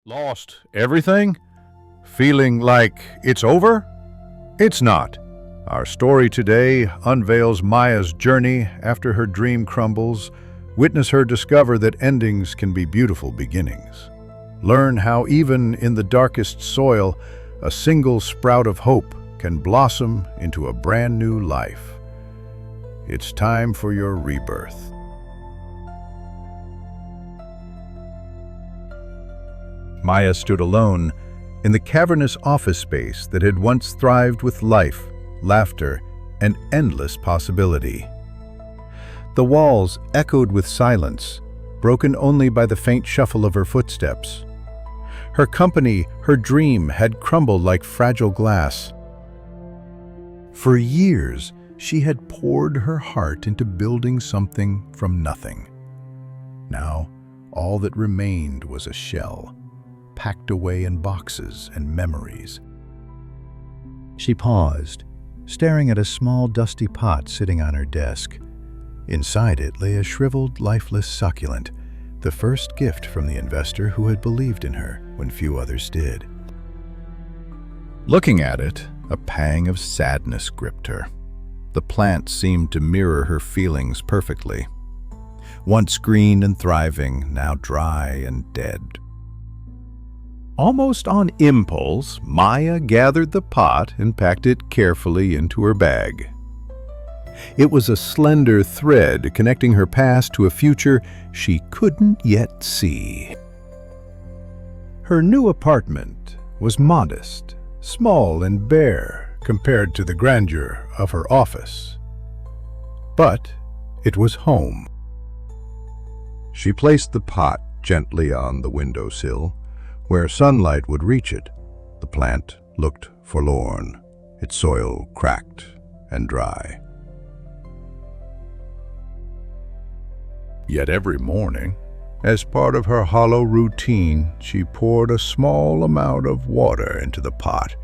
Lost everything? Feeling like it's over? It's not. Our story today unveils Maya's journey after her dream crumbles. Witness her discover that endings can be beautiful beginnings. Learn how even in the darkest soil, a single sprout of hope can blossom into a brand new life. It's time for your rebirth. Maya stood alone in the cavernous office space that had once thrived with life, laughter, and endless possibility. The walls echoed with silence, broken only by the faint shuffle of her footsteps. Her company, her dream, had crumbled like fragile glass. For years, she had poured her heart into building something from nothing. Now, all that remained was a shell, packed away in boxes and memories. She paused, staring at a small dusty pot sitting on her desk. Inside it lay a shriveled, lifeless succulent, the first gift from the investor who had believed in her when few others did. Looking at it, a pang of sadness gripped her. The plant seemed to mirror her feelings perfectly. Once green and thriving, now dry and dead. Almost on impulse, Maya gathered the pot and packed it carefully into her bag. It was a slender thread connecting her past to a future she couldn't yet see. Her new apartment was modest, small and bare compared to the grandeur of her office. But it was home. She placed the pot gently on the windowsill, where sunlight would reach it. The plant looked forlorn, its soil cracked and dry. Yet every morning, as part of her hollow routine, she poured a small amount of water into the pot,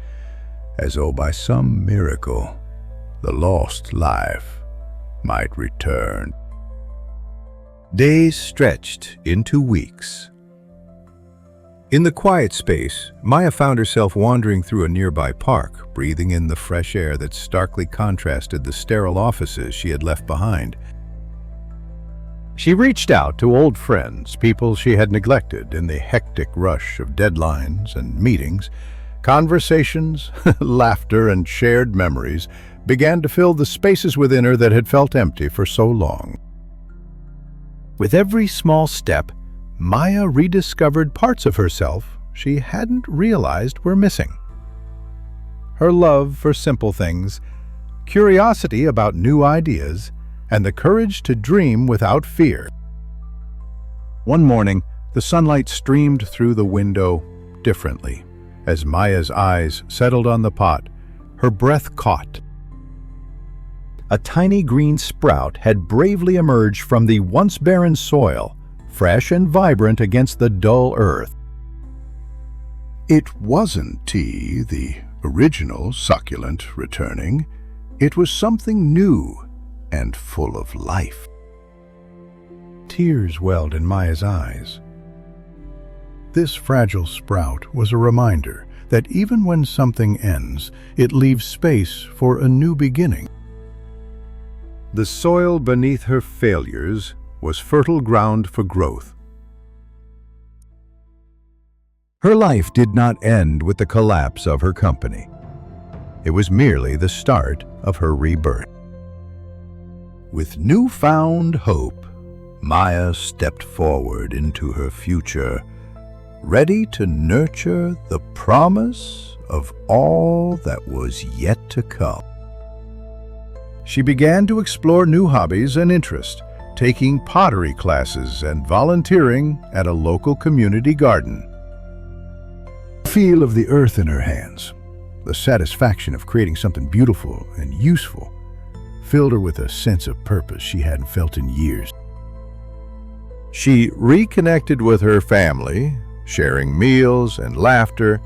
as though by some miracle, the lost life might return. Days stretched into weeks. In the quiet space, Maya found herself wandering through a nearby park, breathing in the fresh air that starkly contrasted the sterile offices she had left behind. She reached out to old friends, people she had neglected in the hectic rush of deadlines and meetings. Conversations, laughter, and shared memories began to fill the spaces within her that had felt empty for so long. With every small step, Maya rediscovered parts of herself she hadn't realized were missing. Her love for simple things, curiosity about new ideas, and the courage to dream without fear. One morning, the sunlight streamed through the window differently. As Maya's eyes settled on the pot, her breath caught. A tiny green sprout had bravely emerged from the once barren soil, fresh and vibrant against the dull earth. It wasn't tea, the original succulent, returning. It was something new and full of life. Tears welled in Maya's eyes. This fragile sprout was a reminder that even when something ends, it leaves space for a new beginning. The soil beneath her failures was fertile ground for growth. Her life did not end with the collapse of her company. It was merely the start of her rebirth. With newfound hope, Maya stepped forward into her future, ready to nurture the promise of all that was yet to come. She began to explore new hobbies and interests, taking pottery classes and volunteering at a local community garden. The feel of the earth in her hands, the satisfaction of creating something beautiful and useful, filled her with a sense of purpose she hadn't felt in years. She reconnected with her family, sharing meals and laughter,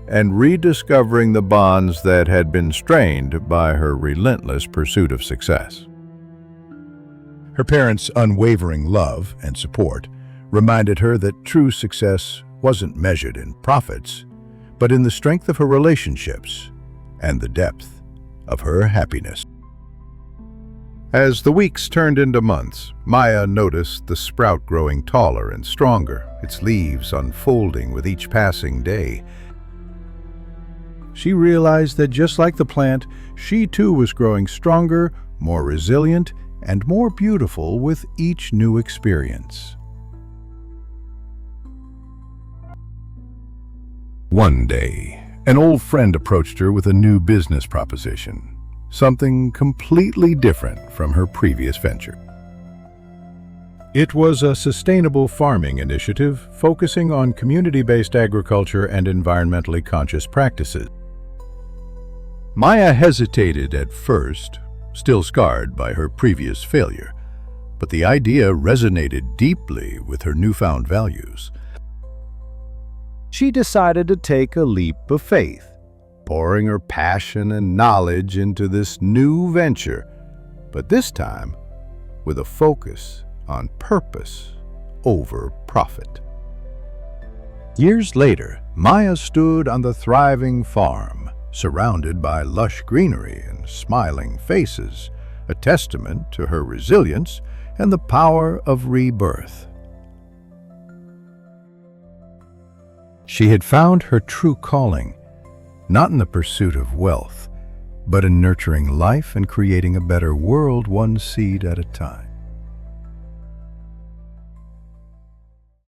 and rediscovering the bonds that had been strained by her relentless pursuit of success. Her parents' unwavering love and support reminded her that true success wasn't measured in profits, but in the strength of her relationships and the depth of her happiness. As the weeks turned into months, Maya noticed the sprout growing taller and stronger, its leaves unfolding with each passing day. She realized that just like the plant, she too was growing stronger, more resilient, and more beautiful with each new experience. One day, an old friend approached her with a new business proposition, something completely different from her previous venture. It was a sustainable farming initiative focusing on community-based agriculture and environmentally conscious practices. Maya hesitated at first, still scarred by her previous failure, but the idea resonated deeply with her newfound values. She decided to take a leap of faith, pouring her passion and knowledge into this new venture, but this time with a focus on purpose over profit. Years later, Maya stood on the thriving farm, surrounded by lush greenery and smiling faces, a testament to her resilience and the power of rebirth. She had found her true calling, not in the pursuit of wealth, but in nurturing life and creating a better world one seed at a time.